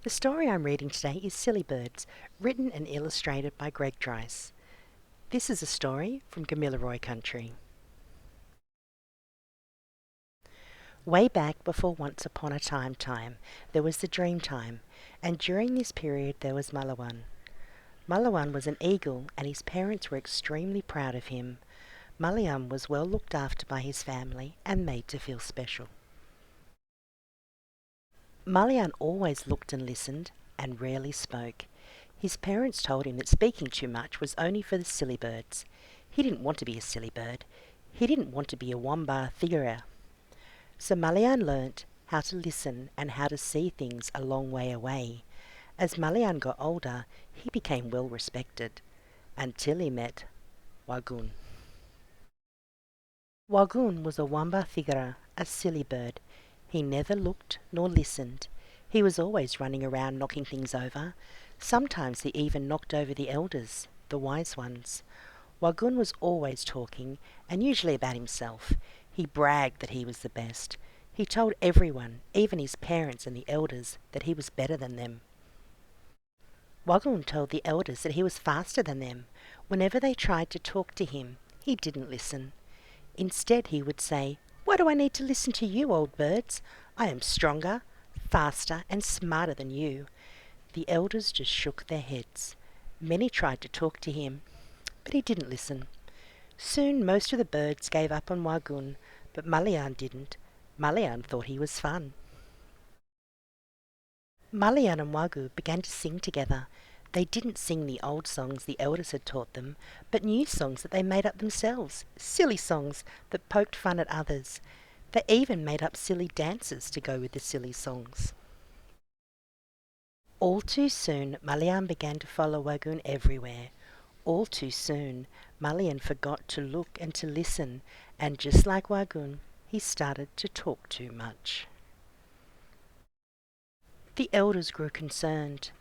The story I'm reading today is Silly Birds, written and illustrated by Greg Dryce. This is a story from Gamilaroi country. Way back before Once Upon a Time, there was the Dream Time, and during this period there was Malawan. Malawan was an eagle, and his parents were extremely proud of him. Malawan was well looked after by his family and made to feel special. Malawan always looked and listened, and rarely spoke. His parents told him that speaking too much was only for the silly birds. He didn't want to be a silly bird. He didn't want to be a wamba thigera. So Malayan learnt how to listen and how to see things a long way away. As Malayan got older, he became well respected, until he met Wagun. Wagun was a wamba thigera, a silly bird. He never looked nor listened. He was always running around knocking things over. Sometimes he even knocked over the elders, the wise ones. Wagun was always talking, and usually about himself. He bragged that he was the best. He told everyone, even his parents and the elders, that he was better than them. Wagun told the elders that he was faster than them. Whenever they tried to talk to him, he didn't listen. Instead, he would say, "Why do I need to listen to you, old birds? I am stronger, faster, and smarter than you." The elders just shook their heads. Many tried to talk to him, but he didn't listen. Soon most of the birds gave up on Wagun, but Malayan didn't. Malayan thought he was fun. Malayan and Wagu began to sing together. They didn't sing the old songs the elders had taught them, but new songs that they made up themselves, silly songs that poked fun at others. They even made up silly dances to go with the silly songs. All too soon, Malayan began to follow Wagun everywhere. All too soon, Malayan forgot to look and to listen, and just like Wagun, he started to talk too much. The elders grew concerned.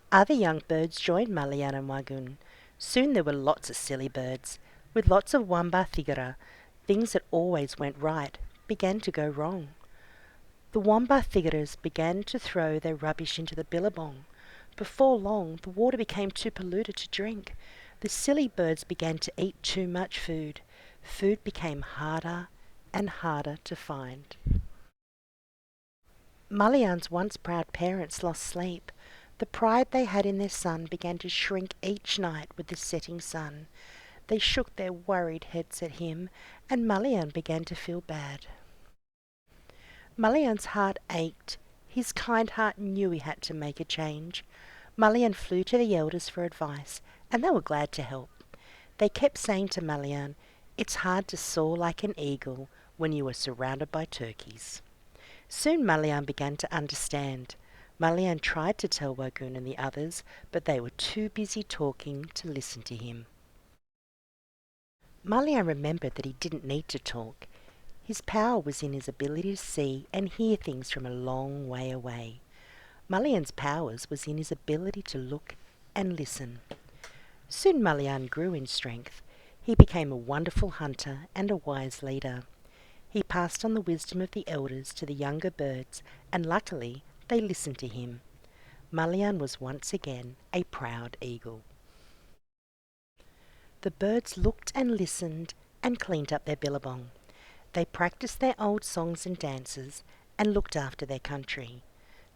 Other young birds joined Malayan and Wagun. Soon there were lots of silly birds. With lots of wamba thigera, things that always went right began to go wrong. The wamba thigeras began to throw their rubbish into the billabong. Before long, the water became too polluted to drink. The silly birds began to eat too much food. Food became harder and harder to find. Malayan's once proud parents lost sleep. The pride they had in their son began to shrink each night with the setting sun. They shook their worried heads at him, and Malayan began to feel bad. Malayan's heart ached. His kind heart knew he had to make a change. Malayan flew to the elders for advice, and they were glad to help. They kept saying to Malayan, "It's hard to soar like an eagle when you are surrounded by turkeys." Soon Malayan began to understand. Malayan tried to tell Wagun and the others, but they were too busy talking to listen to him. Malayan remembered that he didn't need to talk. His power was in his ability to see and hear things from a long way away. Malayan's powers was in his ability to look and listen. Soon Malayan grew in strength. He became a wonderful hunter and a wise leader. He passed on the wisdom of the elders to the younger birds, and luckily they listened to him. Malayan was once again a proud eagle. The birds looked and listened and cleaned up their billabong. They practiced their old songs and dances and looked after their country.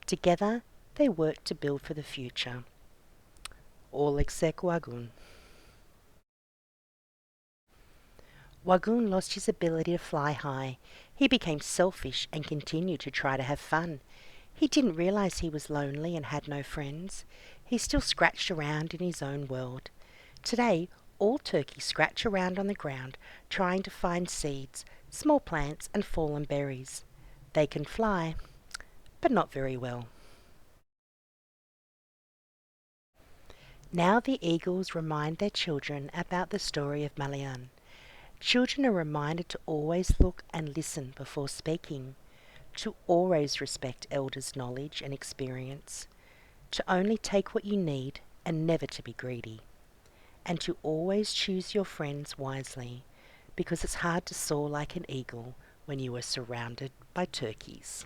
Together they worked to build for the future. All except Wagun. Wagun lost his ability to fly high. He became selfish and continued to try to have fun. He didn't realize he was lonely and had no friends. He still scratched around in his own world. Today, all turkeys scratch around on the ground trying to find seeds, small plants and fallen berries. They can fly, but not very well. Now the eagles remind their children about the story of Malayan. Children are reminded to always look and listen before speaking, to always respect elders' knowledge and experience, to only take what you need and never to be greedy, and to always choose your friends wisely, because it's hard to soar like an eagle when you are surrounded by turkeys.